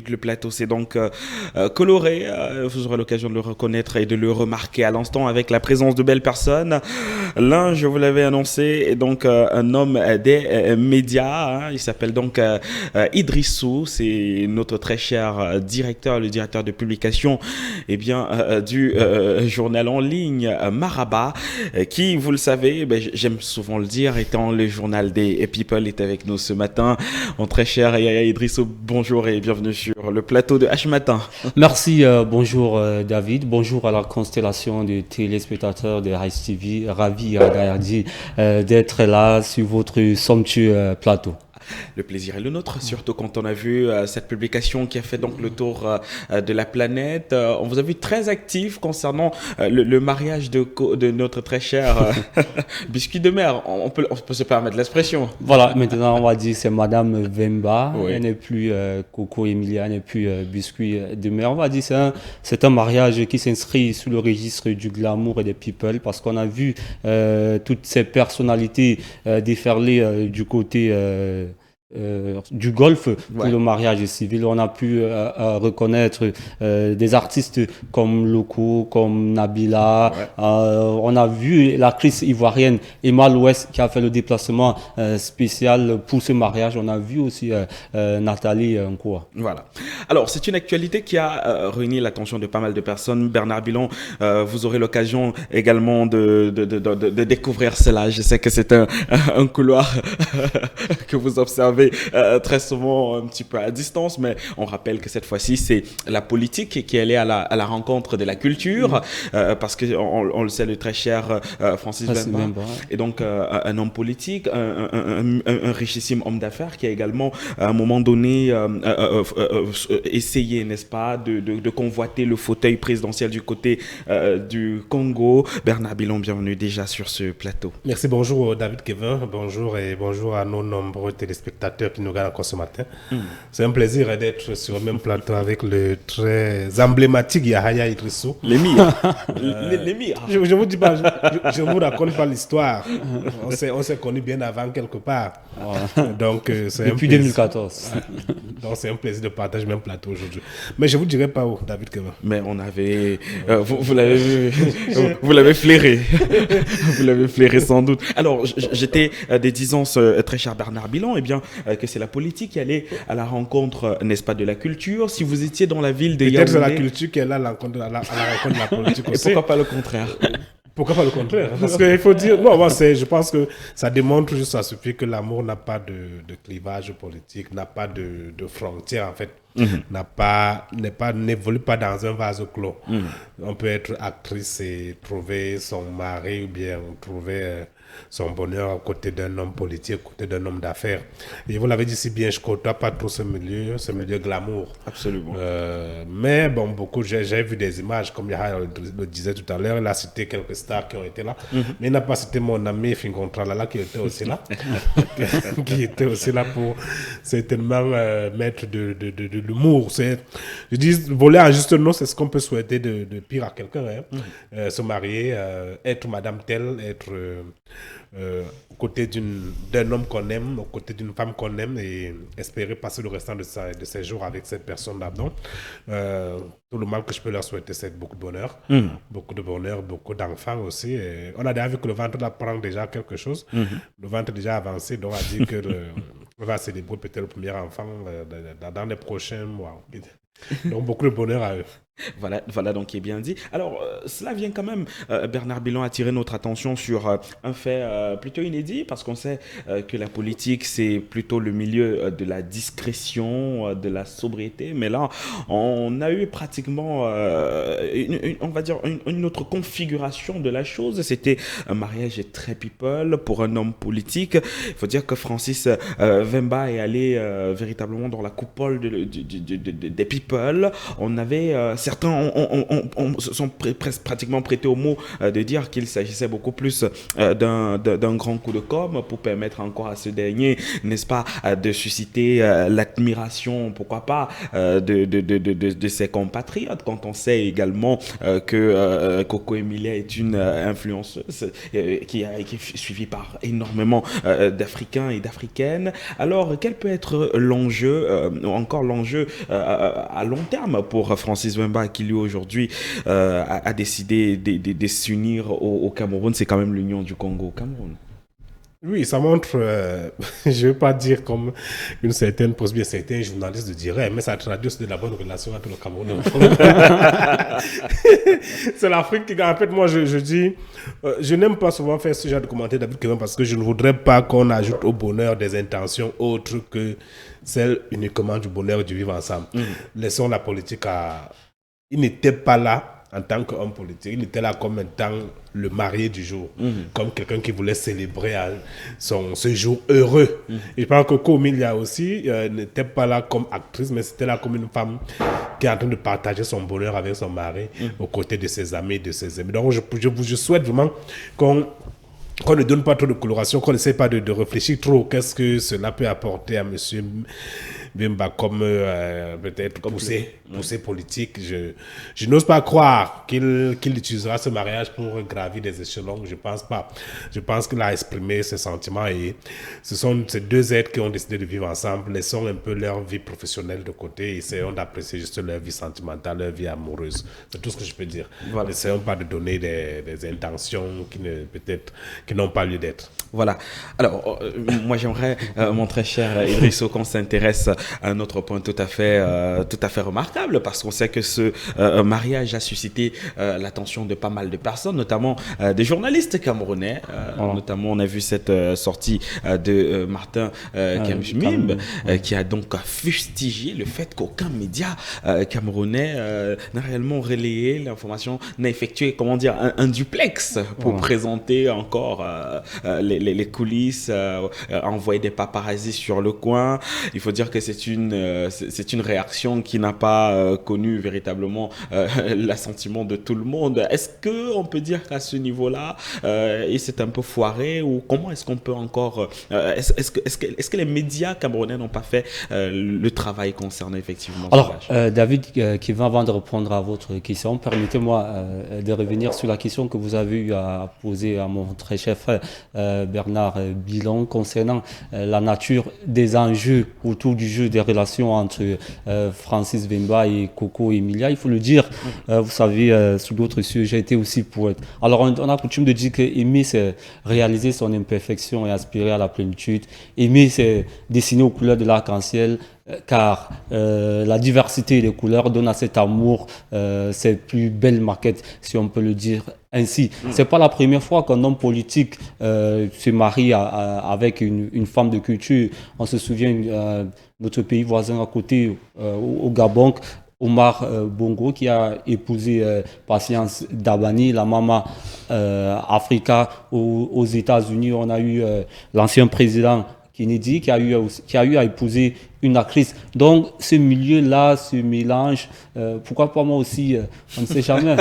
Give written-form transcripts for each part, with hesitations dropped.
que le plateau s'est donc coloré. Vous aurez l'occasion de le reconnaître et de le remarquer à l'instant avec la présence de belles personnes. L'un, je vous l'avais annoncé, est donc un homme des médias. Il s'appelle donc Idrissou. C'est notre très cher directeur, le directeur de publication du journal en ligne Marabat, qui, vous le savez, j'aime souvent le dire, étant le journal des People, est avec nous ce matin. Mon très cher Yaya Idrissou, bonjour et bienvenue sur le plateau de H Matin. Merci, bonjour David, bonjour à la constellation de téléspectateurs de Rice TV, ravi d'être là sur votre somptueux plateau. Le plaisir est le nôtre, surtout quand on a vu cette publication qui a fait donc le tour de la planète. On vous a vu très actif concernant le mariage de notre très cher biscuit de mer. On peut se permettre l'expression. Voilà, maintenant on va dire c'est Madame Vemba, oui. Elle n'est plus Coco Emilia, elle n'est plus biscuit de mer. On va dire c'est un mariage qui s'inscrit sous le registre du glamour et des people parce qu'on a vu toutes ces personnalités déferler du côté du golf pour le mariage civil. On a pu reconnaître des artistes comme Loco, comme Nabila. On a vu l'actrice ivoirienne Emma Louest qui a fait le déplacement spécial pour ce mariage. On a vu aussi Nathalie Nkoua. Voilà. Alors, c'est une actualité qui a réuni l'attention de pas mal de personnes. Bernard Bilon, vous aurez l'occasion également de découvrir cela. Je sais que c'est un couloir que vous observez très souvent un petit peu à distance, mais on rappelle que cette fois-ci c'est la politique qui est allée à la rencontre de la culture, parce que on le sait, le très cher Francis Vemba est donc un homme politique, un richissime homme d'affaires qui a également à un moment donné essayé, n'est-ce pas, de convoiter le fauteuil présidentiel du côté du Congo. Bernard Bilon, bienvenue déjà sur ce plateau. Merci, bonjour David Kevin, bonjour à nos nombreux téléspectateurs qui nous regardent encore ce matin. C'est un plaisir d'être sur le même plateau avec le très emblématique Yaya Idrissou. L'émir. Je vous dis pas, je vous raconte pas l'histoire. On s'est connus bien avant quelque part. Donc c'est depuis 2014. Donc c'est un plaisir de partager le même plateau aujourd'hui. Mais je vous dirai pas où, David Kevin. Mais on avait, vous l'avez vu, vous l'avez flairé, vous l'avez flairé sans doute. Alors j'étais des disons très cher Bernard Bilon, que c'est la politique qui allait à la rencontre, n'est-ce pas, de la culture. Si vous étiez dans la ville de Yaoundé... Peut-être c'est la culture qui est là à la rencontre de la politique aussi. Et pourquoi pas le contraire? Pourquoi pas le contraire? Parce qu'il faut dire... Non, moi, je pense que ça démontre juste, ça suffit que l'amour n'a pas de clivage politique, n'a pas de frontières, en fait. N'évolue pas dans un vase clos. On peut être actrice et trouver son mari ou bien trouver... son bonheur à côté d'un homme politique, à côté d'un homme d'affaires. Et vous l'avez dit si bien, je ne côtoie pas trop ce milieu glamour. Absolument. Mais bon, j'ai vu des images, comme Yahya le disait tout à l'heure, il a cité quelques stars qui ont été là, mais il n'a pas cité mon ami Fingontralala qui était aussi là, qui était aussi là pour certainement mettre de l'humour. Je dis, voler en juste nom, c'est ce qu'on peut souhaiter de pire à quelqu'un. Se marier, être madame telle, être... aux côtés d'un homme qu'on aime, aux côtés d'une femme qu'on aime et espérer passer le restant de ses jours avec cette personne-là. Donc, tout le mal que je peux leur souhaiter, c'est beaucoup de bonheur, beaucoup d'enfants aussi. Et on a déjà vu que le ventre prend déjà quelque chose. Le ventre est déjà avancé, donc on a dit que on va célébrer peut-être le premier enfant dans les prochains mois. Donc, beaucoup de bonheur à eux. Voilà donc qui est bien dit. Alors, cela vient quand même, Bernard Bilon, attirer notre attention sur un fait plutôt inédit, parce qu'on sait que la politique, c'est plutôt le milieu de la discrétion, de la sobriété. Mais là, on a eu pratiquement, on va dire, une autre configuration de la chose. C'était un mariage très people pour un homme politique. Il faut dire que Francis Vemba est allé véritablement dans la coupole des people. On avait certains se sont presque pratiquement prêtés au mot de dire qu'il s'agissait beaucoup plus d'un grand coup de com' pour permettre encore à ce dernier, n'est-ce pas, de susciter l'admiration, pourquoi pas, de ses compatriotes, quand on sait également que Coco Emilia est une influenceuse qui est suivie par énormément d'Africains et d'Africaines. Alors, quel peut être l'enjeu, encore l'enjeu à long terme pour Francis Wemba, qui lui aujourd'hui a décidé de s'unir au Cameroun? C'est quand même l'union du Congo au Cameroun. Oui, ça montre, je ne veux pas dire comme une certaine pose bien certains journalistes diraient, mais ça traduit de la bonne relation entre le Cameroun et c'est l'Afrique qui gagne. En fait, moi, je dis, je n'aime pas souvent faire ce genre de commentaires David Kevin parce que je ne voudrais pas qu'on ajoute au bonheur des intentions autres que celles uniquement du bonheur du vivre ensemble. Laissons la politique à... Il n'était pas là en tant qu'homme politique, il était là comme étant le marié du jour, comme quelqu'un qui voulait célébrer ce jour heureux. Et je pense que Coco Emilia aussi n'était pas là comme actrice, mais c'était là comme une femme qui est en train de partager son bonheur avec son mari, aux côtés de ses amis, de ses amis. Donc je souhaite vraiment qu'on ne donne pas trop de coloration, qu'on n'essaie pas de réfléchir trop. Qu'est-ce que cela peut apporter à monsieur Wemba comme peut-être poussée politique. Je n'ose pas croire qu'il utilisera ce mariage pour gravir des échelons. Je pense pas. Je pense qu'il a exprimé ses sentiments et ce sont ces deux êtres qui ont décidé de vivre ensemble. Laissons un peu leur vie professionnelle de côté et essayons d'apprécier juste leur vie sentimentale, leur vie amoureuse. C'est tout ce que je peux dire. Voilà. Essayons pas de donner des intentions qui n'ont pas lieu d'être. Voilà. Alors, moi, j'aimerais, mon très cher Idrisso, qu'on s'intéresse à un autre point tout à fait remarquable, parce qu'on sait que ce mariage a suscité l'attention de pas mal de personnes, notamment des journalistes camerounais. Notamment, on a vu cette sortie de Martin Kamjmimb, qui a donc fustigé le fait qu'aucun média camerounais n'a réellement relayé l'information, n'a effectué, comment dire, un duplex pour présenter encore les coulisses, envoyer des paparazzis sur le coin. Il faut dire que c'est une réaction qui n'a pas connu véritablement l'assentiment de tout le monde. Est-ce qu'on peut dire qu'à ce niveau-là, il s'est un peu foiré, ou comment est-ce qu'on peut encore... est-ce que les médias camerounais n'ont pas fait le travail concernant effectivement Alors, David, qui va avant de répondre à votre question, permettez-moi de revenir sur la question que vous avez eu à poser à mon très cher frère Bernard Bilon concernant la nature des enjeux autour du jeu des relations entre Francis Wemba et Coco Emilia. Il faut le dire, vous savez, sur d'autres sujets, j'ai été aussi poète. Alors, on a coutume de dire qu'aimer, c'est réaliser son imperfection et aspirer à la plénitude. Aimer, c'est dessiner aux couleurs de l'arc-en-ciel, car la diversité des couleurs donne à cet amour ses plus belles maquettes, si on peut le dire ainsi. C'est pas la première fois qu'un homme politique se marie avec une femme de culture. On se souvient notre pays voisin à côté, au Gabon, Omar Bongo, qui a épousé Patience Dabani, la Mama Africa. Aux États-Unis, on a eu l'ancien président Kennedy qui a eu à épouser une actrice. Donc, ce milieu-là, ce mélange, pourquoi pas moi aussi, on ne sait jamais.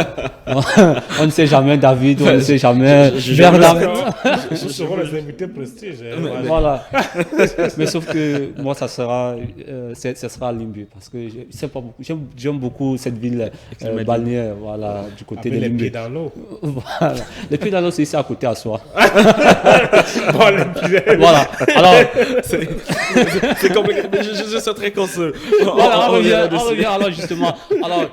On ne sait jamais, David, on ne sait jamais. Bernard. Nous serons les invités prestige. Voilà. Mais sauf que moi, ça sera à Limbu, parce que j'aime beaucoup cette ville balnéaire, voilà, du côté de Limbu. Les pieds dans l'eau. Voilà. Les pieds dans l'eau, c'est ici à côté à soi. Bon, les pieds. Voilà. Alors, c'est compliqué. Je souhaiterais qu'on se... Voilà, on revient alors justement. Alors,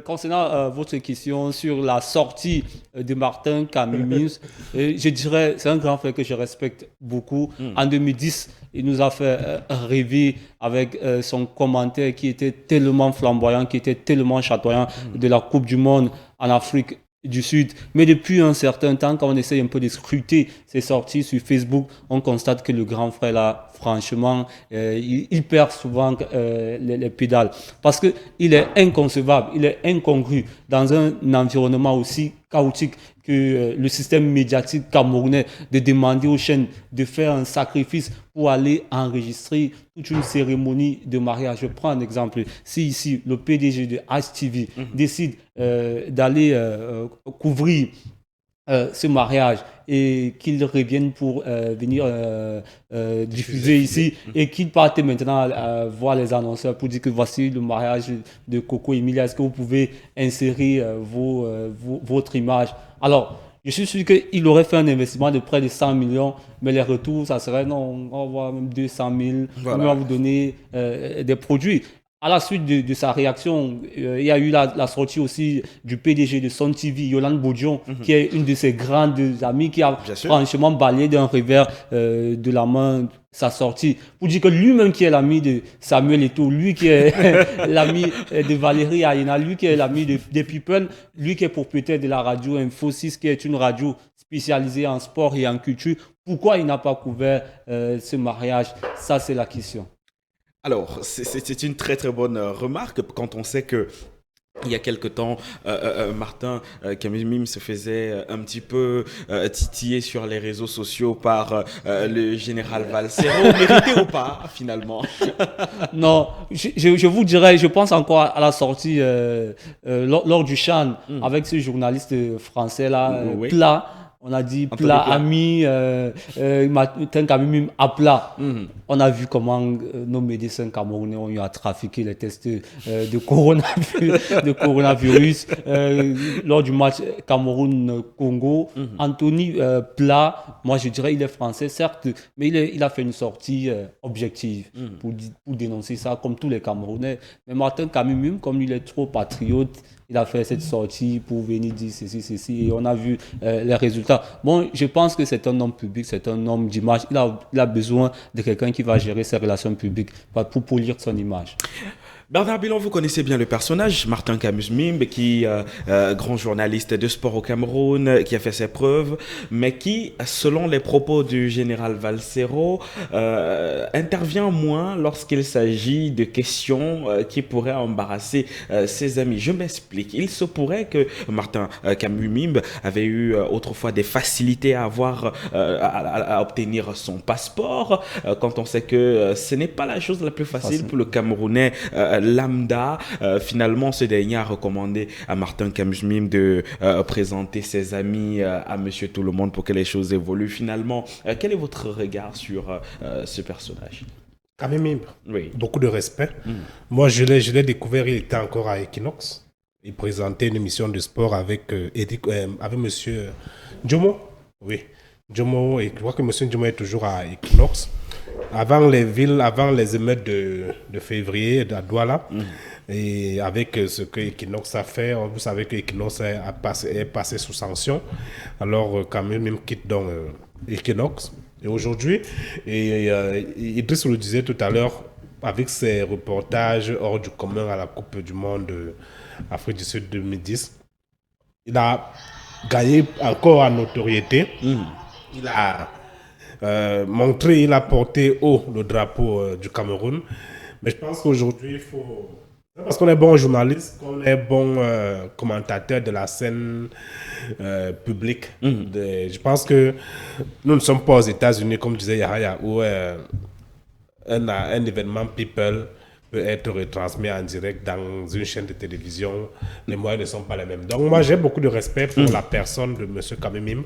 concernant votre question sur la sortie de Martin Kamjmimb, je dirais, c'est un grand frère que je respecte beaucoup. En 2010, il nous a fait rêver avec son commentaire qui était tellement flamboyant, qui était tellement chatoyant de la Coupe du Monde en Afrique du Sud. Mais depuis un certain temps, quand on essaye un peu de scruter ses sorties sur Facebook, on constate que le grand frère là, franchement, il perd souvent les pédales, parce qu'il est inconcevable, il est incongru dans un environnement aussi chaotique que le système médiatique camerounais de demander aux chaînes de faire un sacrifice pour aller enregistrer toute une cérémonie de mariage. Je prends un exemple. Si ici, le PDG de HTV décide d'aller couvrir ce mariage et qu'ils reviennent pour venir diffuser ici et qu'ils partent maintenant voir les annonceurs pour dire que voici le mariage de Coco Emilia, est-ce que vous pouvez insérer votre image? Alors, je suis sûr qu'il aurait fait un investissement de près de 100 millions, mais les retours, ça serait non, on va voir même 200 000, on va vous donner des produits. À la suite de sa réaction, il y a eu la sortie aussi du PDG de Sun TV, Yolande Bodion, qui est une de ses grandes amies, qui a franchement balayé d'un revers de la main sa sortie, pour dire que lui-même qui est l'ami de Samuel Eto'o, lui qui est l'ami de Valérie Ayena, lui qui est l'ami des People, lui qui est propriétaire de la radio Info 6, qui est une radio spécialisée en sport et en culture, pourquoi il n'a pas couvert ce mariage? Ça, c'est la question. Alors, c'est une très très bonne remarque quand on sait que il y a quelque temps, Martin Kamimim se faisait un petit peu titiller sur les réseaux sociaux par le général Valsero. Mérité ou pas, finalement? Non, je vous dirais, je pense encore à la sortie lors du Chan avec ce journaliste français-là, Plat. On a dit Plat, ami, Martin Kamimim à Plat. On a vu comment nos médecins camerounais ont eu à trafiquer les tests de coronavirus lors du match Cameroun-Congo. Anthony Plat, moi je dirais il est français certes, mais il a fait une sortie objective pour dénoncer ça comme tous les Camerounais. Mais Martin Kamimim, comme il est trop patriote, il a fait cette sortie pour venir dire ceci, et on a vu les résultats. Bon, je pense que c'est un homme public, c'est un homme d'image. Il a besoin de quelqu'un qui va gérer ses relations publiques pour polir son image. Bernard Bilan, vous connaissez bien le personnage, Martin Kamimim, qui grand journaliste de sport au Cameroun, qui a fait ses preuves, mais qui, selon les propos du général Valsero, intervient moins lorsqu'il s'agit de questions qui pourraient embarrasser ses amis. Je m'explique. Il se pourrait que Martin Kamimim avait eu autrefois des facilités à avoir, à obtenir son passeport, quand on sait que ce n'est pas la chose la plus facile pour le Camerounais lambda. Finalement, ce dernier a recommandé à Martin Kamimim de présenter ses amis à Monsieur Tout le Monde pour que les choses évoluent. Finalement, quel est votre regard sur ce personnage? Kamimim, beaucoup de respect. Moi, je l'ai découvert, il était encore à Equinox. Il présentait une émission de sport avec Monsieur Djomo. Oui, Djomo, et je crois que Monsieur Djomo est toujours à Equinox. Avant les émeutes de février à Douala, et avec ce que Equinox a fait, vous savez que Equinox est passé sous sanction. Alors, Kamimim quitte donc Equinox. Et aujourd'hui, Idriss le disait tout à l'heure, avec ses reportages hors du commun à la Coupe du Monde Afrique du Sud 2010, il a gagné encore en notoriété. Il a montré, il a porté haut le drapeau du Cameroun. Mais je pense qu'aujourd'hui, il faut... Parce qu'on est bon journaliste, qu'on est bon commentateur de la scène publique. Je pense que nous ne sommes pas aux États-Unis, comme disait Yahya, où un événement People peut être retransmis en direct dans une chaîne de télévision. Les moyens ne sont pas les mêmes. Donc moi, j'ai beaucoup de respect pour la personne de M. Kamimim,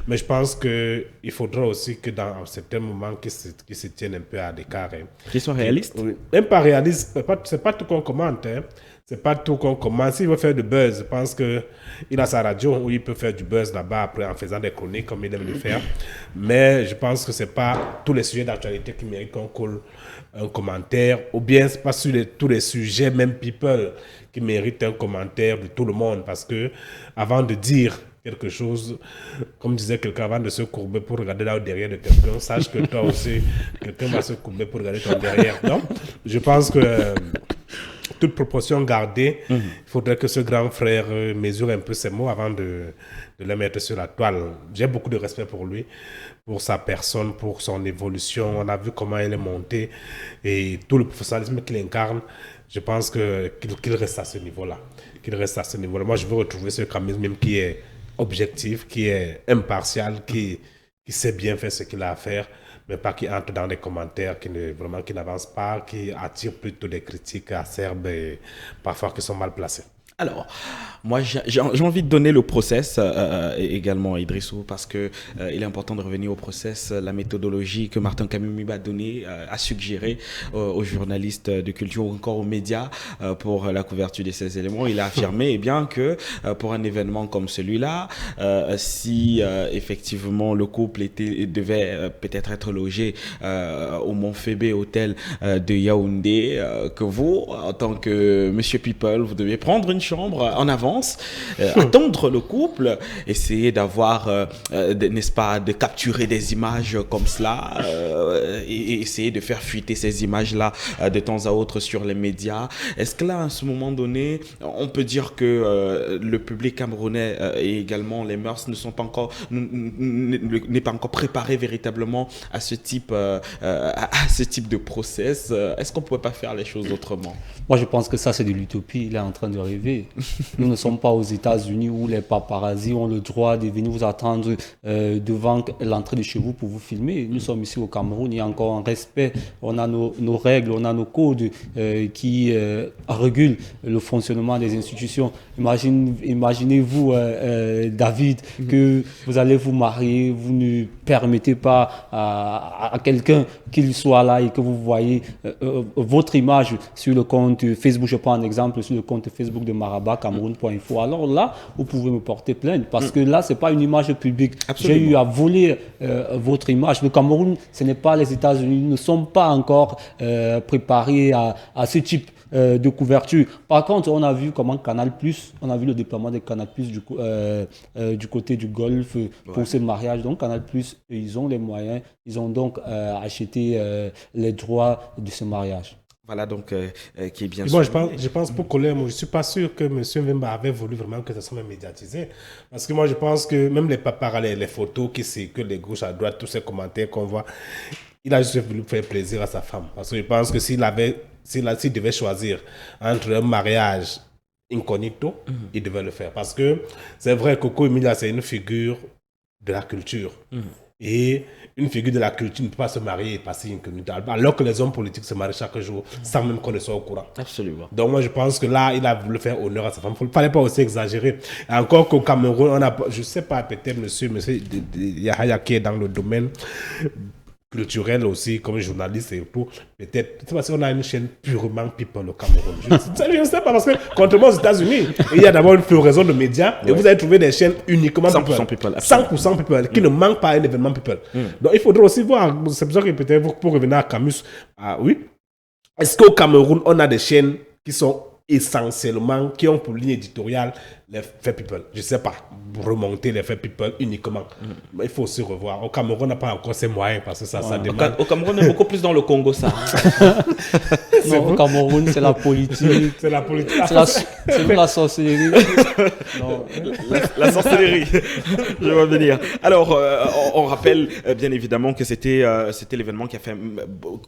mais je pense qu'il faudra aussi que dans certains moments, qu'il se tienne un peu à l'écart. Qu'il soit réaliste. Même pas réaliste, c'est pas tout qu'on commente. C'est pas tout qu'on commence. S'il veut faire du buzz, je pense qu'il a sa radio où il peut faire du buzz là-bas après en faisant des chroniques comme il aime le faire. Mais je pense que c'est pas tous les sujets d'actualité qui méritent qu'on colle un commentaire, ou bien c'est pas sur tous les sujets, même People, qui méritent un commentaire de tout le monde. Parce que avant de dire quelque chose, comme disait quelqu'un, avant de se courber pour regarder là au derrière de quelqu'un, sache que toi aussi, quelqu'un va se courber pour regarder ton derrière. Donc, je pense que toute proportion gardée, il faudrait que ce grand frère mesure un peu ses mots avant de les mettre sur la toile. J'ai beaucoup de respect pour lui, pour sa personne, pour son évolution. On a vu comment il est monté et tout le professionnalisme qu'il incarne. Je pense qu'il reste à ce niveau-là. Moi, je veux retrouver ce Kamimim qui est objectif, qui est impartial, qui sait bien faire ce qu'il a à faire, mais pas qui entre dans des commentaires qui n'avancent pas, qui attirent plutôt des critiques acerbes et parfois qui sont mal placées. Alors, moi, j'ai envie de donner le process également à Idrissou parce que il est important de revenir au process, la méthodologie que Martin Kamimi a donnée, a suggéré aux journalistes de culture ou encore aux médias pour la couverture de ces éléments. Il a affirmé eh bien que pour un événement comme celui-là, si effectivement le couple devait peut-être être logé au Montfébé Hôtel de Yaoundé, que vous, en tant que Monsieur People, vous devez prendre une chambre en avance, attendre le couple, essayer d'avoir, n'est-ce pas, de capturer des images comme cela et essayer de faire fuiter ces images-là de temps à autre sur les médias. Est-ce que là, à ce moment donné, on peut dire que le public camerounais et également les mœurs ne sont pas encore, n'est pas encore préparé véritablement à ce type de process? Est-ce qu'on ne pourrait pas faire les choses autrement? Moi, je pense que ça, c'est de l'utopie. Il est en train de rêver. Nous ne sommes pas aux États-Unis où les paparazzis ont le droit de venir vous attendre devant l'entrée de chez vous pour vous filmer. Nous sommes ici au Cameroun. Il y a encore un respect. On a nos règles, on a nos codes qui régulent le fonctionnement des institutions. Imaginez-vous, David, que vous allez vous marier, vous ne permettez pas à quelqu'un qu'il soit là et que vous voyez votre image sur le compte Facebook. Je prends un exemple sur le compte Facebook de Maraba, Cameroun.info. Alors là, vous pouvez me porter plainte parce que là, ce n'est pas une image publique. Absolument. J'ai eu à voler votre image. Le Cameroun, ce n'est pas les États-Unis. Nous ne sommes pas encore préparés à ce type de couverture. Par contre, on a vu comment Canal+, on a vu le déploiement de Canal+, du côté du Golfe pour ce mariage. Donc Canal+, ils ont les moyens, ils ont donc acheté les droits de ce mariage. Voilà donc qui est bien sûr. Bon, je pense pour Colère, moi je suis pas sûr que M. Wemba avait voulu vraiment que ça soit médiatisé. Parce que moi je pense que même les paparazzi, les photos qui circulent de gauche à droite, tous ces commentaires qu'on voit, il a juste voulu faire plaisir à sa femme. Parce que je pense que s'il devait choisir entre un mariage incognito, il devait le faire. Parce que c'est vrai que Coco Emilia, c'est une figure de la culture. Et une figure de la culture ne peut pas se marier et passer incognito. Alors que les hommes politiques se marient chaque jour sans même qu'on ne soit au courant. Absolument. Donc moi je pense que là, il a voulu faire honneur à sa femme. Il ne fallait pas aussi exagérer. Et encore qu'au Cameroun, on a, je ne sais pas, peut-être monsieur Yahya qui est dans le domaine culturel aussi, comme journaliste et tout, peut-être, c'est parce qu'on a une chaîne purement people au Cameroun. Je ne sais pas, parce que contrairement aux États-Unis, il y a d'abord une floraison de médias et vous allez trouver des chaînes uniquement 100% people. 100% people, qui ne manquent pas à un événement people. Donc il faudrait aussi voir, c'est pour ça que peut-être pour revenir à Camus, oui, est-ce qu'au Cameroun, on a des chaînes qui sont essentiellement, qui ont pour ligne éditoriale les faits people. Je ne sais pas, remonter les faits people uniquement. Mais il faut aussi revoir. Au Cameroun, on n'a pas encore ces moyens parce que ça demande. Au Cameroun, on est beaucoup plus dans le Congo, ça. Non, au Cameroun, c'est la politique. C'est la politique. C'est la sorcellerie. Non. La sorcellerie. Je vais venir. Alors, on rappelle bien évidemment que c'était l'événement qui a fait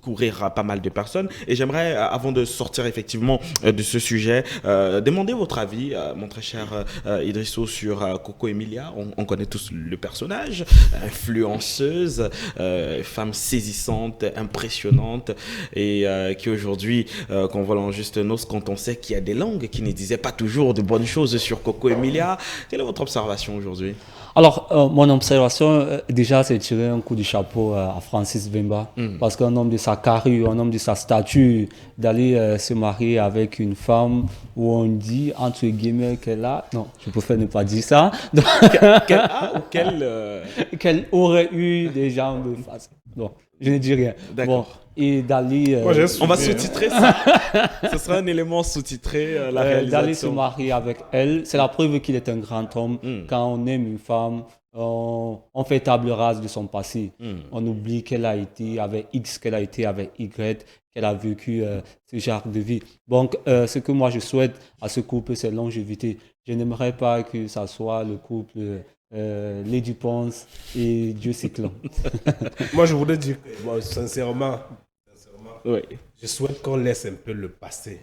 courir pas mal de personnes. Et j'aimerais, avant de sortir effectivement de ce sujet, demander votre avis, mon très cher Idrissou, sur Coco Emilia. On connaît tous le personnage, influenceuse, femme saisissante, impressionnante, et qui aujourd'hui, qu'on voit en juste noce, quand on sait qu'il y a des langues qui ne disaient pas toujours de bonnes choses sur Coco Emilia. Quelle est votre observation aujourd'hui? Alors, mon observation, déjà, c'est tirer un coup de chapeau à Francis Wemba. Parce qu'un homme de sa carrure, un homme de sa stature, d'aller se marier avec une femme où on dit, entre guillemets, qu'elle a... Non, je préfère ne pas dire ça. Qu'elle aurait eu des jambes face. Non, je ne dis rien. D'accord. Bon, et d'aller... on va sous-titrer ça. Ce sera un élément sous-titré, la réalisation. D'aller se marier avec elle, c'est la preuve qu'il est un grand homme. Quand on aime une femme, on fait table rase de son passé. On oublie qu'elle a été avec X, qu'elle a été avec Y, qu'elle a vécu ce genre de vie. Donc, ce que moi je souhaite à ce couple, c'est longévité. Je n'aimerais pas que ça soit le couple... les Duponce et Dieu Cyclone. Moi, je voudrais dire, sincèrement, oui. Je souhaite qu'on laisse un peu le passé.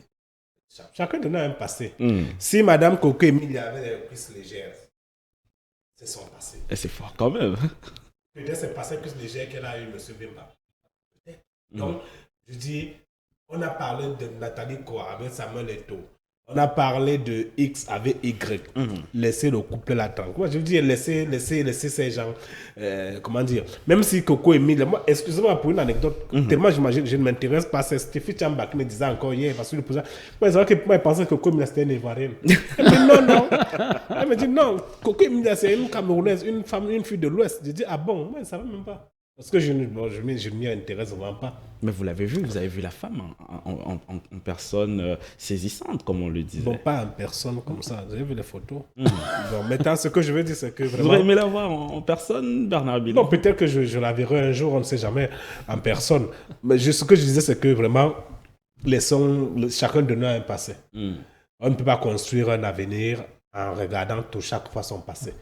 Chacun de nous a un passé. Si Madame Coco Emilia avait des cuisses légères, c'est son passé. Et c'est fort quand même. Peut-être c'est le passé plus léger qu'elle a eu, M. Vemba. Donc, je dis, on a parlé de Nathalie Koa avec Samuel Eto'o. On a parlé de X avec Y. Laissez le couple là tranquille. Moi, je veux dire, laissez ces gens. Comment dire? Même si Coco et Mille, moi, excusez-moi pour une anecdote, tellement j'imagine, je ne m'intéresse pas. C'est Stéphie Chamba qui me disait encore hier, parce que le président. Moi, c'est vrai que moi, je pensais que Coco et Mille c'était une Ivoirienne. Elle me dit non, non. Elle me dit non. Coco et Mille, c'est une Camerounaise, une femme, une fille de l'Ouest. Je dis, ah bon? Moi, je ne savais même pas. Parce que je ne m'y intéresse vraiment pas. Mais vous l'avez vu, vous avez vu la femme en personne saisissante, comme on le disait. Bon, pas en personne comme ça. J'ai vu les photos. Bon, maintenant, ce que je veux dire, c'est que vraiment... Vous auriez aimé la voir en personne, Bernard Bilan? Non, peut-être que je la verrai un jour, on ne sait jamais, en personne. Mais ce que je disais, c'est que vraiment, chacun de nous a un passé. On ne peut pas construire un avenir en regardant chaque fois son passé.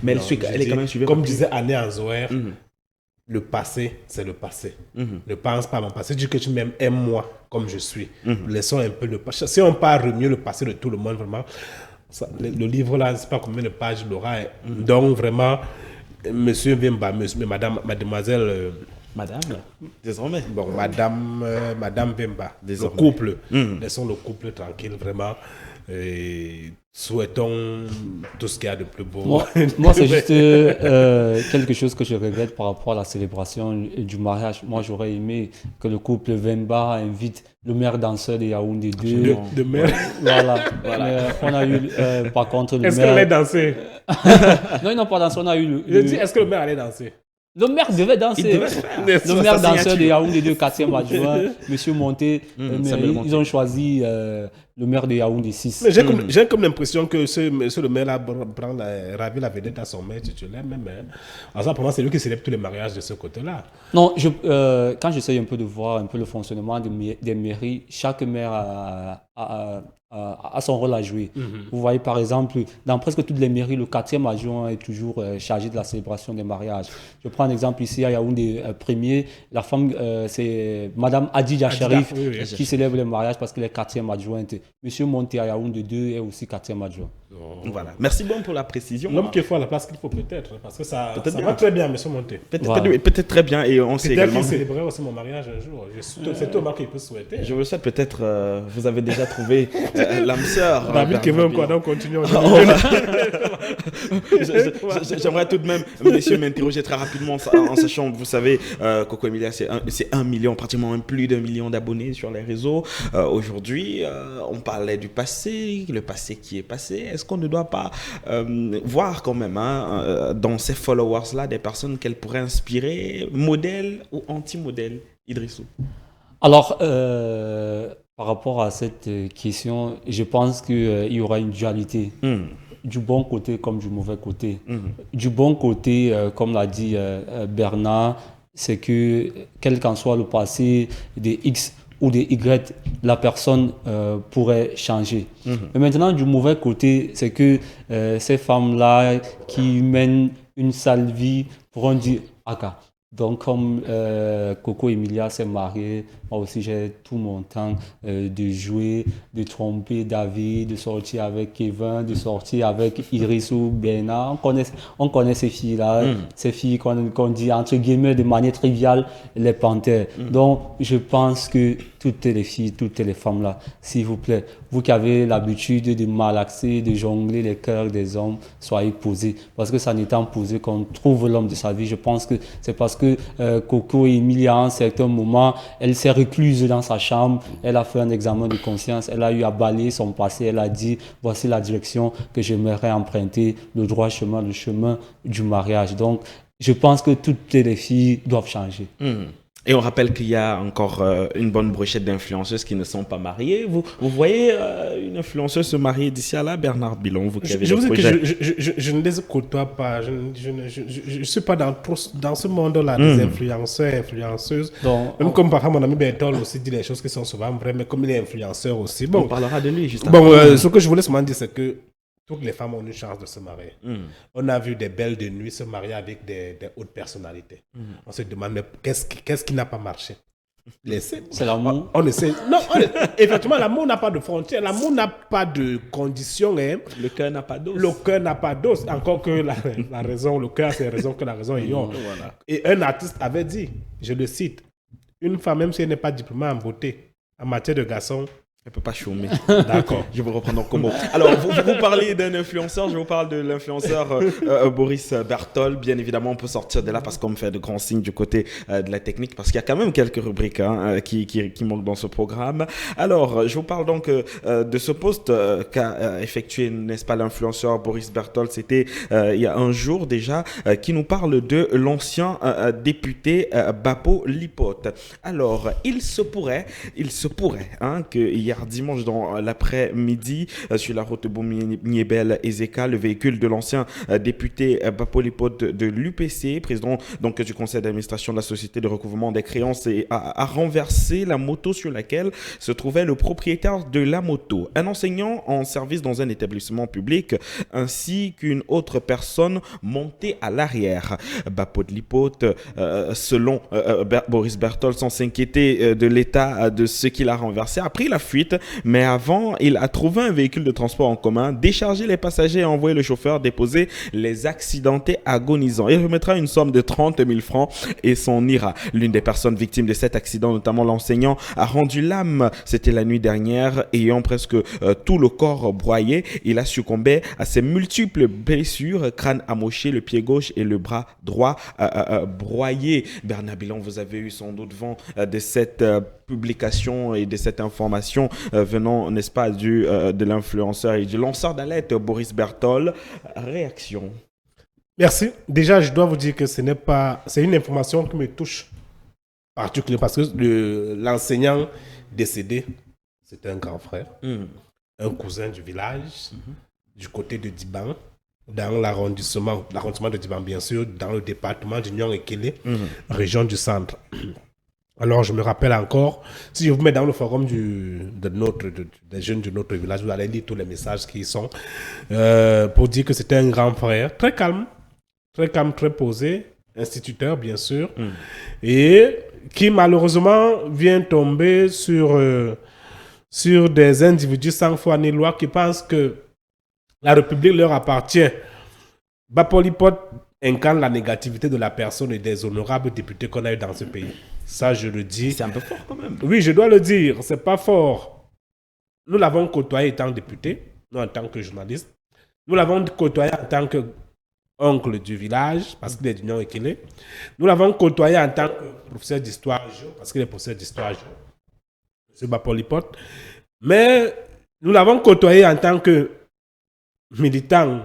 Mais elle est quand même suivie. Comme disait Anne Anzoer, le passé, c'est le passé. Ne pense pas à mon passé. Dis que tu m'aimes, aime-moi comme je suis. Laissons un peu le passé. Si on parle mieux le passé de tout le monde, vraiment, le livre là, je ne sais pas combien de pages il aura. Donc, vraiment, monsieur Vemba, mademoiselle. Madame, désormais. Bon, madame Vemba, Désormais. le couple. Laissons le couple tranquille, vraiment. Et souhaitons tout ce qu'il y a de plus beau. Moi c'est juste quelque chose que je regrette par rapport à la célébration du mariage. Moi, j'aurais aimé que le couple Vemba invite le maire danseur de Yaoundé 2. De maire. Voilà. On a eu, par contre, le Est-ce maire... qu'elle allait danser? Non, ils n'ont pas dansé. On a eu Je dis, est-ce que le maire allait danser? Le maire devait danser. Le maire danseur de Yaoundé 2, 4e adjoint, M. Monté. Mais ils ont choisi le maire de Yaoundé 6. Mais j'ai comme l'impression que ce le maire-là prend ravi la vedette à son maire titulaire même. Alors ça, pour moi, c'est lui qui célèbre tous les mariages de ce côté-là. Non, quand j'essaye un peu de voir un peu le fonctionnement des mairies, chaque maire a son rôle à jouer. Vous voyez, par exemple, dans presque toutes les mairies, le 4e adjoint est toujours chargé de la célébration des mariages. Je prends un exemple ici à Yaoundé premier. La femme, c'est Madame Adidja Sharif qui célèbre les mariages parce qu'elle est 4e adjointe. Monsieur Monté à Yaoundé 2 est aussi 4e adjoint. Voilà. Merci bon pour la précision. L'homme qu'il faut à la place qu'il faut peut-être, parce que ça va très bien, monsieur Monté. Peut-être très bien. Et on sait également... Peut-être qu'il célébrerait aussi mon mariage un jour. C'est tout le monde qu'il peut souhaiter. Je vous le souhaite. Peut-être vous avez déjà trouvé l'âme sœur. David qui veut quoi, donc continuons. J'aimerais tout de même, messieurs, m'interroger très rapidement en sachant, vous savez, Coco Emilia, c'est 1 million, pratiquement même plus d'1 million d'abonnés sur les réseaux. Aujourd'hui, on parlait du passé, le passé qui est passé. Est-ce qu'on ne doit pas voir quand même dans ces followers-là des personnes qu'elle pourrait inspirer, modèle ou anti-modèle, Idrissou? Alors, par rapport à cette question, je pense qu'il y aura une dualité. Du bon côté comme du mauvais côté. Du bon côté, comme l'a dit Bernard, c'est que quel qu'en soit le passé des X ou des Y, la personne pourrait changer. Mais maintenant, du mauvais côté, c'est que ces femmes-là qui mènent une sale vie pourront dire « Aka ». Donc, comme Coco Emilia s'est mariée, moi aussi j'ai tout mon temps de jouer, de tromper David, de sortir avec Kevin, de sortir avec Iris ou Bernard. On connaît ces filles-là, ces filles qu'on dit entre guillemets de manière triviale, les panthères. Donc, je pense que toutes les filles, toutes les femmes-là, s'il vous plaît, vous qui avez l'habitude de malaxer, de jongler les cœurs des hommes, soyez posés. Parce que ça n'étant posé qu'on trouve l'homme de sa vie. Je pense que c'est parce que Coco Emilia, à un certain moment, elle s'est recluse dans sa chambre, elle a fait un examen de conscience, elle a eu à balayer son passé, elle a dit, voici la direction que j'aimerais emprunter, le droit chemin, le chemin du mariage. Donc, je pense que toutes les filles doivent changer. Et on rappelle qu'il y a encore une bonne brochette d'influenceuses qui ne sont pas mariées. Vous voyez une influenceuse se marier d'ici à là, Bernard Bilon, vous qui avez des projets. Je ne les côtoie pas. Je ne suis pas dans ce monde-là des influenceurs, influenceuses. Donc, même comme parfois mon ami Bertol aussi dit des choses qui sont souvent vraies, mais comme il est influenceur aussi. On parlera de lui juste après. Bon, ce que je voulais seulement dire, c'est que toutes les femmes ont une chance de se marier. On a vu des belles de nuit se marier avec des hautes personnalités. On se demande, mais qu'est-ce qui n'a pas marché? Laissez. C'est l'amour. On essaie. Non, effectivement, l'amour n'a pas de frontières. L'amour n'a pas de conditions. Hein. Le cœur n'a pas d'os. Le cœur n'a pas d'os. Encore que la raison, le cœur, c'est la raison que la raison ignore. Voilà. Et un artiste avait dit, je le cite, une femme, même si elle n'est pas diplômée en beauté, en matière de garçon, Elle ne peut pas chômer. d'accord. Je vous reprends donc comme mot. Alors, vous parlez d'un influenceur, je vous parle de l'influenceur Boris Berthold. Bien évidemment, on peut sortir de là parce qu'on me fait de grands signes du côté de la technique, parce qu'il y a quand même quelques rubriques qui manquent dans ce programme. Alors, je vous parle donc de ce post qu'a effectué, n'est-ce pas, l'influenceur Boris Berthold. C'était il y a un jour déjà, qui nous parle de l'ancien député Bapo Lipote. Alors, il se pourrait que hier dimanche dans l'après-midi sur la route Boum-Niébel-Ezeka, le véhicule de l'ancien député Bapo Lipote de l'UPC, président donc du conseil d'administration de la société de recouvrement des créances, a renversé la moto sur laquelle se trouvait le propriétaire de la moto, un enseignant en service dans un établissement public, ainsi qu'une autre personne montée à l'arrière. Bapo Lipote, selon Boris Berthold, sans s'inquiéter de l'état de ce qu'il a renversé, a pris la fuite, mais avant, il a trouvé un véhicule de transport en commun, déchargé les passagers et envoyé le chauffeur déposer les accidentés agonisants. Il remettra une somme de 30 000 francs et s'en ira. L'une des personnes victimes de cet accident, notamment l'enseignant, a rendu l'âme. C'était la nuit dernière, ayant presque tout le corps broyé. Il a succombé à ses multiples blessures, crâne amoché, le pied gauche et le bras droit broyé. Bernard Bilon, vous avez eu sans doute vent de cette publication et de cette information venant, n'est-ce pas, de l'influenceur et du lanceur d'alerte Boris Berthold. Réaction. Merci. Déjà, je dois vous dire que c'est une information qui me touche particulièrement parce que l'enseignant décédé, c'était un grand frère, un cousin du village, du côté de Diban, dans l'arrondissement de Diban, bien sûr, dans le département du Nion-Ekele, région du centre. Alors, je me rappelle encore, si je vous mets dans le forum des jeunes de notre village, vous allez lire tous les messages qui y sont, pour dire que c'était un grand frère, très calme, très posé, instituteur, bien sûr, et qui malheureusement vient tomber sur des individus sans foi ni loi qui pensent que la République leur appartient. Bapo Lipote incarne la négativité de la personne et des honorables députés qu'on a eu dans ce pays. Ça, je le dis. C'est un peu fort quand même. Oui, je dois le dire, c'est pas fort. Nous l'avons côtoyé étant député, nous en tant que journaliste. Nous l'avons côtoyé en tant qu'oncle du village, parce qu'il est du Nion-Ekele. Nous l'avons côtoyé en tant que professeur d'histoire géo, parce qu'il est professeur d'histoire géo. M. Bapo Lipote. Mais nous l'avons côtoyé en tant que militant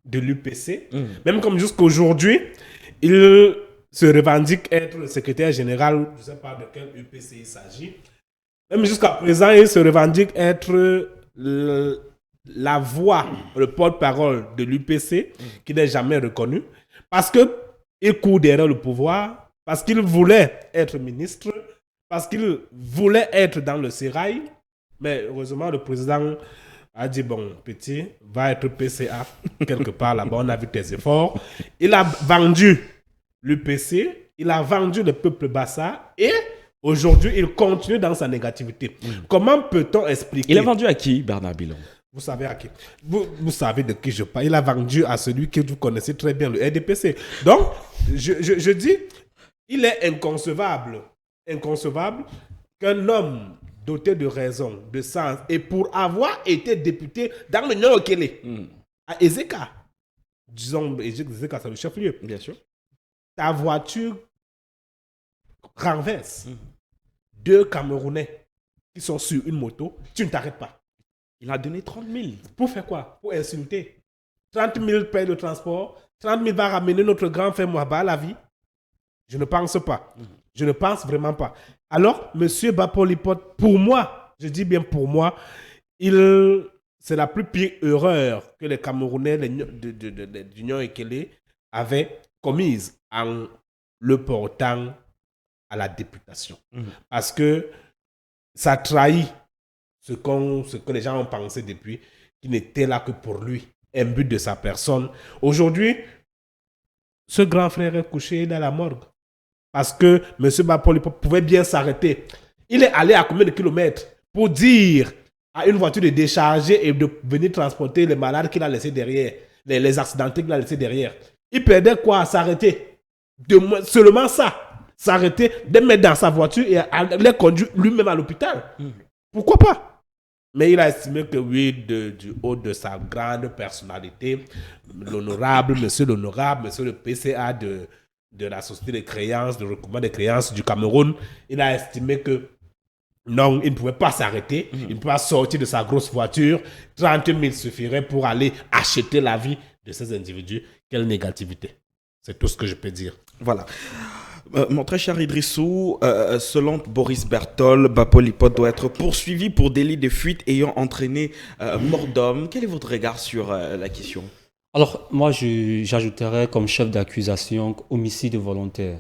de l'UPC. Même comme jusqu'aujourd'hui, il se revendique être le secrétaire général, je ne sais pas de quel UPC il s'agit. Même jusqu'à présent, il se revendique être la voix, le porte-parole de l'UPC, qui n'est jamais reconnu, parce qu'il court derrière le pouvoir, parce qu'il voulait être ministre, parce qu'il voulait être dans le sérail. Mais heureusement, le président a dit, bon, petit, va être PCA quelque part là-bas, on a vu tes efforts. Il a vendu l'UPC, il a vendu le peuple bassa et aujourd'hui, il continue dans sa négativité. Comment peut-on expliquer... Il a vendu à qui, Bernard Bilon? Vous savez à qui? Vous savez de qui je parle. Il a vendu à celui que vous connaissez très bien, le RDPC. Donc, je dis, il est inconcevable qu'un homme doté de raison, de sens, et pour avoir été député dans le Nion-Ekele, à Ezeka, disons, Ezeka, c'est le chef-lieu. Bien sûr. Ta voiture renverse deux Camerounais qui sont sur une moto, tu ne t'arrêtes pas. Il a donné 30 000. Pour faire quoi? Pour insulter. 30 000 paye de transport, 30 000 va ramener notre grand frère Mouaba à la vie. Je ne pense pas. Je ne pense vraiment pas. Alors, M. Bapo Lipote, pour moi, je dis bien pour moi, c'est la plus pire erreur que les Camerounais du Nion-Ekele avaient commise en le portant à la députation. Parce que ça trahit ce que les gens ont pensé depuis, qui n'était là que pour lui, un but de sa personne. Aujourd'hui, ce grand frère est couché dans la morgue. Parce que M. Bapolipop pouvait bien s'arrêter. Il est allé à combien de kilomètres pour dire à une voiture de décharger et de venir transporter les malades qu'il a laissés derrière, les accidentés qu'il a laissés derrière. Il perdait quoi à s'arrêter? Seulement ça. S'arrêter, de mettre dans sa voiture et les conduire lui-même à l'hôpital. Pourquoi pas? Mais il a estimé que oui, du haut de sa grande personnalité, monsieur le PCA de la Société des créances, de recouvrement des créances du Cameroun, il a estimé que non, il ne pouvait pas s'arrêter, il ne pouvait pas sortir de sa grosse voiture. 30 000 suffirait pour aller acheter la vie de ces individus. Quelle négativité. C'est tout ce que je peux dire. Voilà. Mon très cher Idrissou, selon Boris Berthold, Bapolipop doit être poursuivi pour délit de fuite ayant entraîné mort d'homme. Quel est votre regard sur la question? Alors, moi, j'ajouterais comme chef d'accusation homicide volontaire.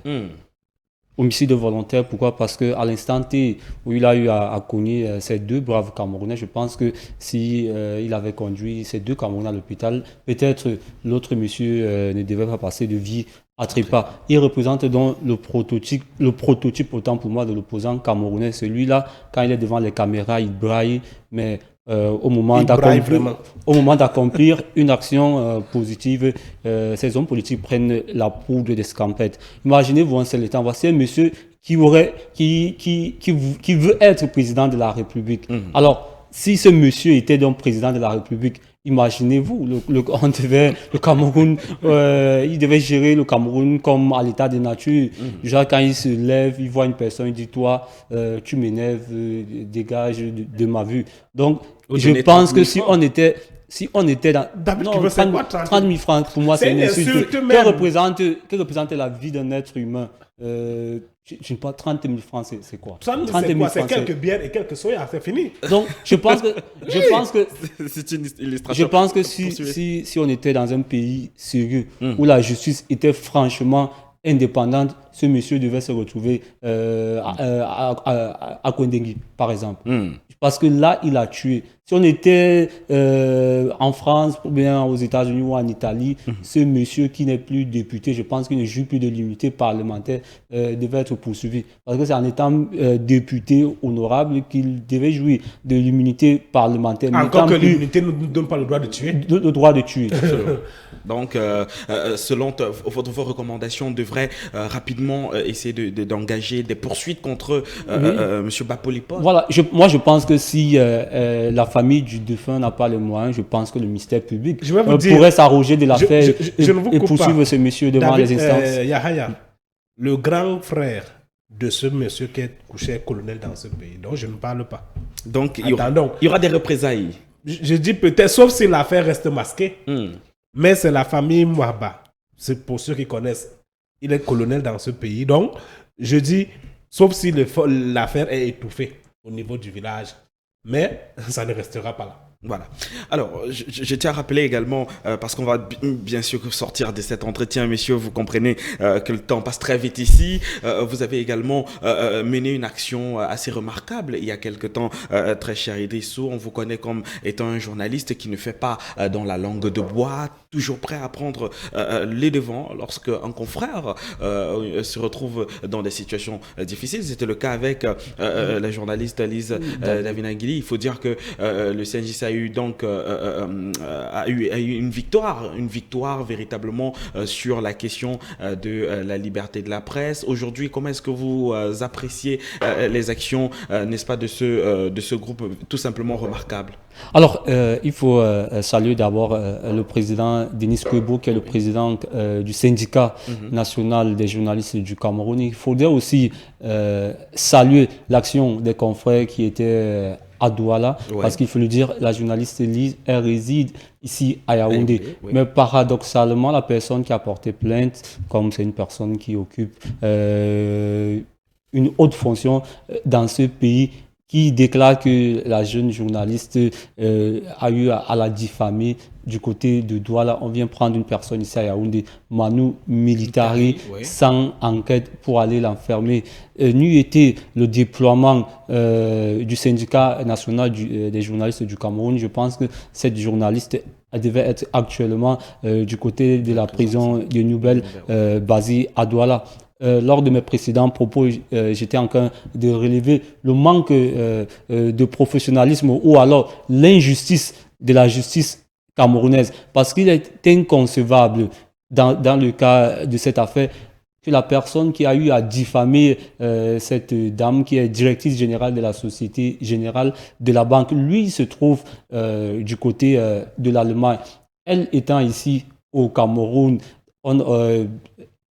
Homicide volontaire, pourquoi? Parce qu'à l'instant T où il a eu à cogner ces deux braves Camerounais, je pense que si il avait conduit ces deux Camerounais à l'hôpital, peut-être l'autre monsieur ne devait pas passer de vie à trépas. Il représente donc le prototype autant pour moi de l'opposant camerounais. Celui-là, quand il est devant les caméras, il braille, mais au moment d'accomplir une action positive, ces hommes politiques prennent la poudre d'escampette. Imaginez-vous un seul temps, voici un monsieur qui veut être président de la République. Alors, si ce monsieur était donc président de la République, imaginez-vous, le Cameroun, il devait gérer le Cameroun comme à l'état de nature. Genre, quand il se lève, il voit une personne, il dit, toi, tu m'énerves, dégage de ma vue. Donc, je pense que si on était dans... David, 30 000 francs, pour moi, c'est une insulte. Que représente la vie d'un être humain? Je ne sais pas, 30 000 francs, c'est quoi? 30 000 francs, c'est quelques bières et quelques soya, c'est fini. Donc, je pense que c'est une illustration. Je pense que si on était dans un pays sérieux, où la justice était franchement indépendante, ce monsieur devait se retrouver à Kouendengui, par exemple. Parce que là, il a tué. Si on était en France, ou bien aux États-Unis ou en Italie, ce monsieur qui n'est plus député, je pense qu'il ne joue plus de l'immunité parlementaire, devait être poursuivi. Parce que c'est en étant député honorable qu'il devait jouir de l'immunité parlementaire. Encore que l'immunité ne nous donne pas le droit de tuer. Le droit de tuer. Donc, selon vos recommandations, on devrait rapidement essayer d'engager des poursuites contre M. Bapolipop. Voilà, moi je pense que si la famille du défunt n'a pas les moyens, je pense que le ministère public pourrait s'arroger de l'affaire et poursuivre ce monsieur devant les instances. Yahaya, le grand frère de ce monsieur qui est couché colonel dans ce pays, donc je ne parle pas. Donc, il y aura des représailles. Je dis peut-être, sauf si l'affaire reste masquée. Mais c'est la famille Mouaba. C'est pour ceux qui connaissent. Il est colonel dans ce pays. Donc, je dis, sauf si l'affaire est étouffée au niveau du village. Mais ça ne restera pas là. Voilà. Alors, je tiens à rappeler également, parce qu'on va bien sûr sortir de cet entretien, messieurs, vous comprenez que le temps passe très vite ici. Vous avez également mené une action assez remarquable il y a quelque temps, très cher Idrissou. On vous connaît comme étant un journaliste qui ne fait pas dans la langue de bois, toujours prêt à prendre les devants lorsque un confrère se retrouve dans des situations difficiles. C'était le cas avec la journaliste Lise Davinagili. Il faut dire que le CNJC a eu donc une victoire véritablement sur la question de la liberté de la presse. Aujourd'hui, comment est-ce que vous appréciez les actions, n'est-ce pas, de ce groupe tout simplement remarquable? Alors, il faut saluer d'abord le président Denis Kwebo, qui est le président du syndicat national des journalistes du Cameroun. Il faudrait aussi saluer l'action des confrères qui étaient à Douala, parce qu'il faut le dire, la journaliste Lise, elle réside ici à Yaoundé. Mais paradoxalement, la personne qui a porté plainte, comme c'est une personne qui occupe une haute fonction dans ce pays, qui déclare que la jeune journaliste a eu à la diffamer du côté de Douala. On vient prendre une personne ici à Yaoundé, Manu Militari, sans enquête pour aller l'enfermer. N'eût été le déploiement du syndicat national des journalistes du Cameroun, je pense que cette journaliste devait être actuellement du côté de la prison de Nouvelle basée à Douala. lors de mes précédents propos, j'étais en train de relever le manque de professionnalisme ou alors l'injustice de la justice camerounaise. Parce qu'il est inconcevable, dans le cas de cette affaire, que la personne qui a eu à diffamer cette dame qui est directrice générale de la Société Générale de la Banque, lui se trouve du côté de l'Allemagne. Elle étant ici au Cameroun,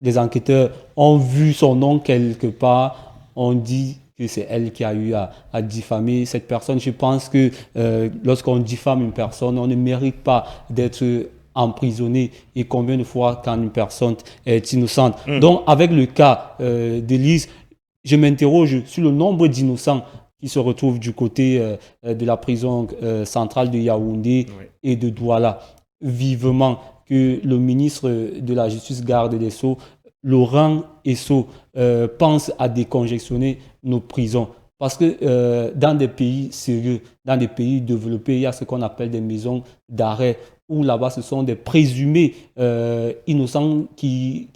les enquêteurs ont vu son nom quelque part, on dit que c'est elle qui a eu à diffamer cette personne. Je pense que lorsqu'on diffame une personne, on ne mérite pas d'être emprisonné, et combien de fois quand une personne est innocente. Donc avec le cas d'Élise, je m'interroge sur le nombre d'innocents qui se retrouvent du côté de la prison centrale de Yaoundé et de Douala. Vivement que le ministre de la Justice, garde des Sceaux, Laurent Esso, pense à décongestionner nos prisons. Parce que dans des pays sérieux, dans des pays développés, il y a ce qu'on appelle des maisons d'arrêt, où là-bas, ce sont des présumés innocents qui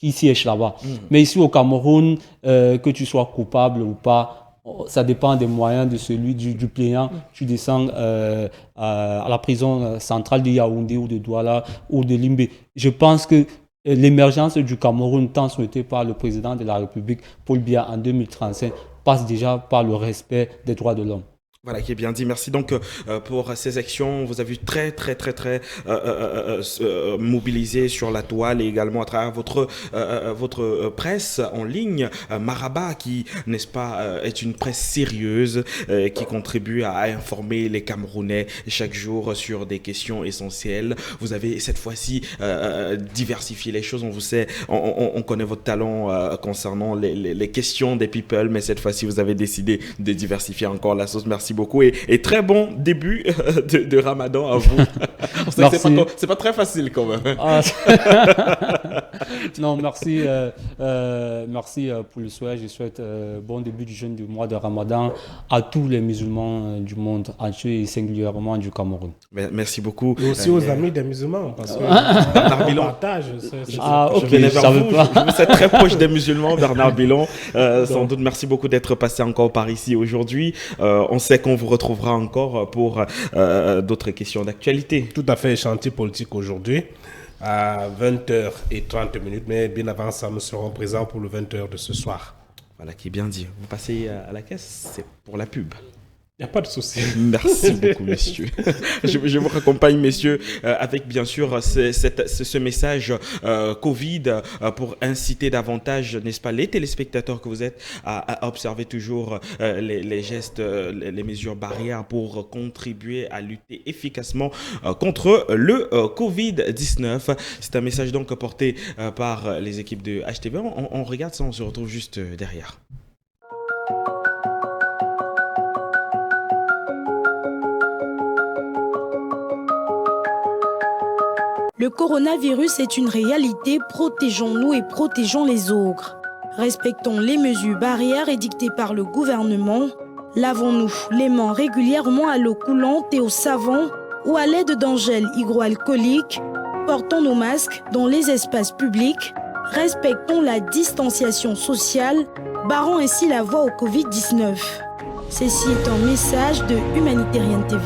siègent là-bas. Mais ici au Cameroun, que tu sois coupable ou pas, ça dépend des moyens de celui du plaignant. Tu descends à la prison centrale de Yaoundé ou de Douala ou de Limbé. Je pense que l'émergence du Cameroun, tant souhaitée par le président de la République, Paul Biya, en 2035, passe déjà par le respect des droits de l'homme. Voilà, qui est bien dit. Merci donc pour ces actions. Vous avez vu très mobilisé sur la toile et également à travers votre presse en ligne. Marabat, qui, n'est-ce pas, est une presse sérieuse qui contribue à informer les Camerounais chaque jour sur des questions essentielles. Vous avez cette fois-ci diversifié les choses. On vous sait, on connaît votre talent concernant les questions des people, mais cette fois-ci, vous avez décidé de diversifier encore la sauce. Merci beaucoup et très bon début de Ramadan à vous. C'est pas très facile quand même. Non, merci, merci pour le souhait. Je souhaite bon début du jeûne du mois de Ramadan à tous les musulmans du monde entier et singulièrement du Cameroun. Merci beaucoup. Et aussi aux amis des musulmans, parce que Bernard Bilon. partage. Je venais vers vous. Vous êtes très proche des musulmans, Bernard Bilon. Sans doute, merci beaucoup d'être passé encore par ici aujourd'hui. On sait qu'on vous retrouvera encore pour d'autres questions d'actualité. Tout à fait, chantier politique aujourd'hui à 20h30, mais bien avant ça, nous serons présents pour le 20h de ce soir. Voilà, qui est bien dit. Vous passez à la caisse, c'est pour la pub. Il n'y a pas de souci. Merci beaucoup, messieurs. Je vous raccompagne, messieurs, avec bien sûr ce message Covid pour inciter davantage, n'est-ce pas, les téléspectateurs que vous êtes à observer toujours les gestes, les mesures barrières pour contribuer à lutter efficacement contre le Covid-19. C'est un message donc porté par les équipes de HTV. On regarde ça, on se retrouve juste derrière. Le coronavirus est une réalité, protégeons-nous et protégeons les autres. Respectons les mesures barrières édictées par le gouvernement. Lavons-nous les mains régulièrement à l'eau coulante et au savon ou à l'aide d'un gel hygroalcoolique. Portons nos masques dans les espaces publics. Respectons la distanciation sociale, barrant ainsi la voie au Covid-19. Ceci est un message de Humanitarian TV.